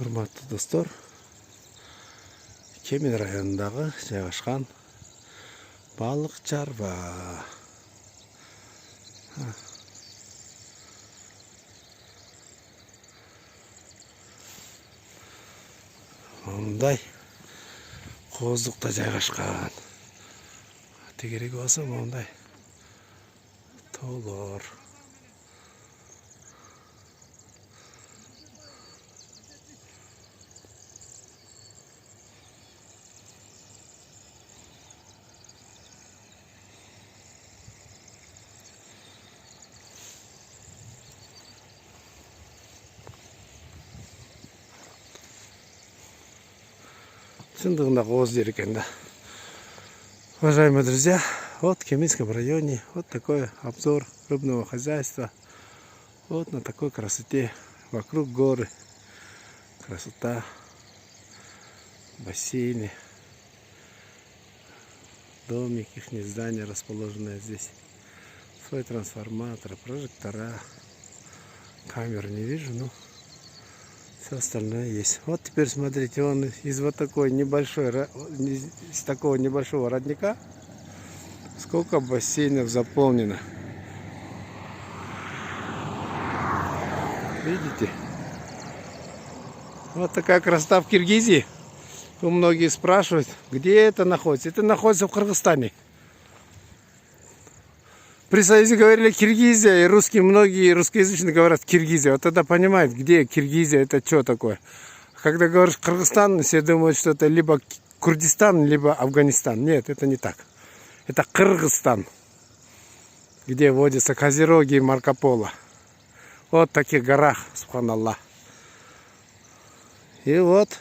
Құрметті достар, Кемен районындағы жайғашқан балық чарба. Ондай қоздықта жайғашқан. Тегерек болса ондай толор. Шындығында қоз дер екен да. Уважаемые друзья, вот в Кеменском районе вот такой обзор рыбного хозяйства. Вот на такой красоте. Вокруг горы. Красота. Бассейны. Домик, их здания расположенные здесь. Свой трансформатор, прожектора. Камеры не вижу, но все остальное есть. Вот теперь смотрите, он из вот такой небольшой, из такого небольшого родника сколько бассейнов заполнено. Видите? Вот такая красота в Киргизии. Многие спрашивают, где это находится. Это находится в Кыргызстане. При Союзе говорили Киргизия, и многие русскоязычные говорят Киргизия. Вот тогда понимают, где Киргизия, это что такое. Когда говоришь Кыргызстан, все думают, что это либо Курдистан, либо Афганистан. Нет, это не так. Это Кыргызстан, где водятся козероги и Марко Поло. Вот в таких горах, субханаллах. И вот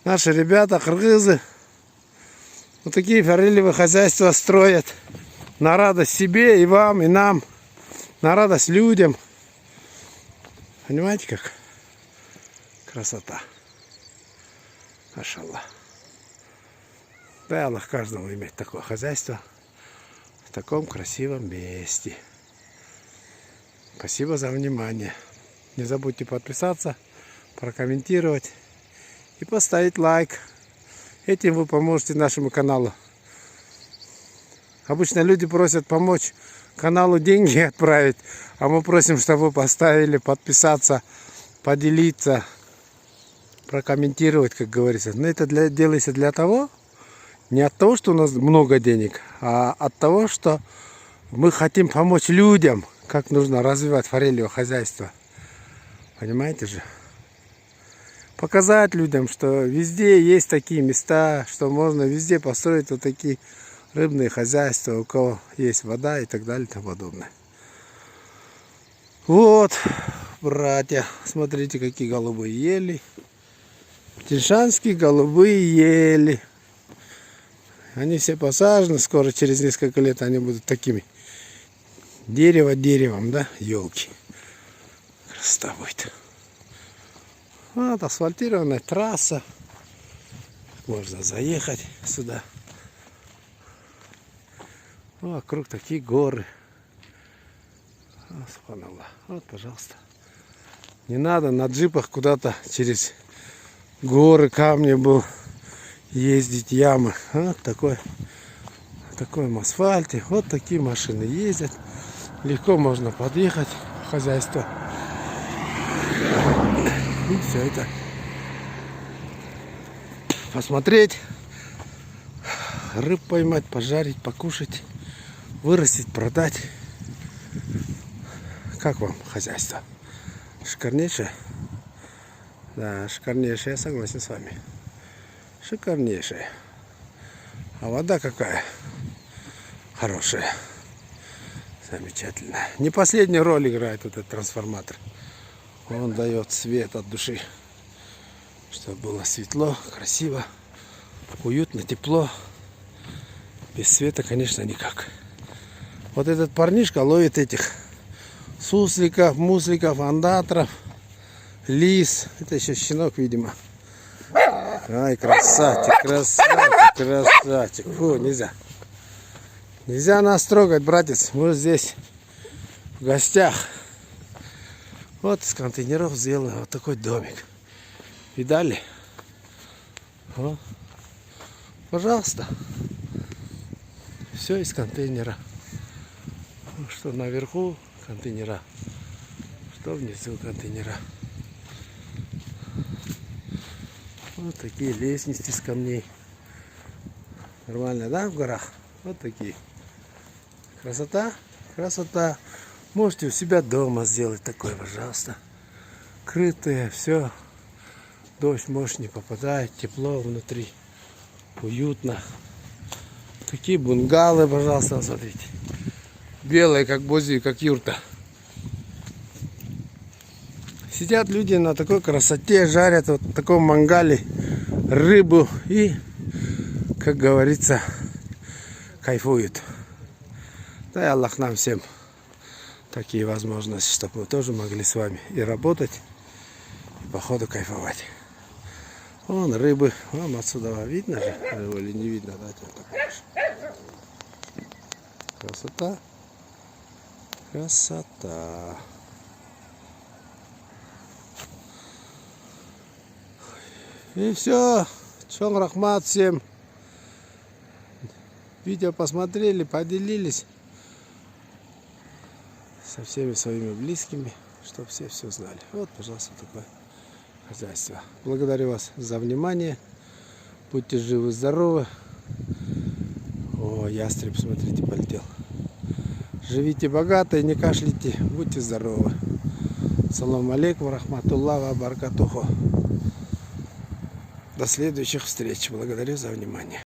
наши ребята, кыргызы, вот такие форелевые хозяйства строят. На радость себе и вам, и нам. На радость людям. Понимаете, как красота. Машаллах. Дай Аллах каждому иметь такое хозяйство в таком красивом месте. Спасибо за внимание. Не забудьте подписаться, прокомментировать и поставить лайк. Этим вы поможете нашему каналу. Обычно люди просят помочь каналу деньги отправить, а мы просим, чтобы вы поставили, подписаться, поделиться, прокомментировать, как говорится. Но это делается для того, не от того, что у нас много денег, а от того, что мы хотим помочь людям, как нужно развивать форелевое хозяйство. Понимаете же? Показать людям, что везде есть такие места, что можно везде построить вот такие рыбные хозяйства, у кого есть вода и так далее и тому подобное. Вот, братья, смотрите, какие голубые ели. Тишанские голубые ели. Они все посажены, скоро через несколько лет они будут такими. Дерево деревом, да, елки. Красота будет. Вот асфальтированная трасса. Можно заехать сюда. Вокруг такие горы. Вот, пожалуйста. Не надо на джипах куда-то через горы, камни был ездить, ямы. Вот такой асфальте. Вот такие машины ездят. Легко можно подъехать в хозяйство. И все это посмотреть, рыб поймать, пожарить, покушать. Вырастить, продать. Как вам хозяйство? Шикарнейшее? Да, шикарнейшее, я согласен с вами. Шикарнейшее. А вода какая? Хорошая. Замечательная. Не последнюю роль играет этот трансформатор. Он дает свет от души. Чтобы было светло, красиво, уютно, тепло. Без света, конечно, никак. Вот этот парнишка ловит этих сусликов, мусликов, андатров, лис. Это еще щенок, видимо. Ай, красавчик, красавчик, красавчик. Фу, нельзя. Нельзя нас трогать, братец. Мы здесь в гостях. Вот из контейнеров сделали вот такой домик. Видали? О, пожалуйста. Все из контейнера. Что наверху контейнера, что внизу контейнера. Вот такие лестницы из камней. Нормально, да, в горах? Вот такие. Красота, красота. Можете у себя дома сделать такое, пожалуйста. Крытое, все. Дождь, может, не попадает, тепло внутри. Уютно. Такие бунгалы, пожалуйста, смотрите. Белые, как бози, как юрта. Сидят люди на такой красоте, жарят вот в таком мангале рыбу и, как говорится, кайфуют. Дай Аллах нам всем такие возможности, чтобы мы тоже могли с вами и работать, и по ходу кайфовать. Вон рыбы, вам отсюда видно же, рыбу или не видно, да, красота, красота. И все. Чон рахмат всем. Видео посмотрели, поделились со всеми своими близкими, чтобы все знали. Вот, пожалуйста, такое хозяйство. Благодарю вас за внимание. Будьте живы, здоровы. О, ястреб, смотрите, полетел. Живите богато и не кашляйте. Будьте здоровы. Салам алейкум, рахматуллах ва баракатуху. До следующих встреч. Благодарю за внимание.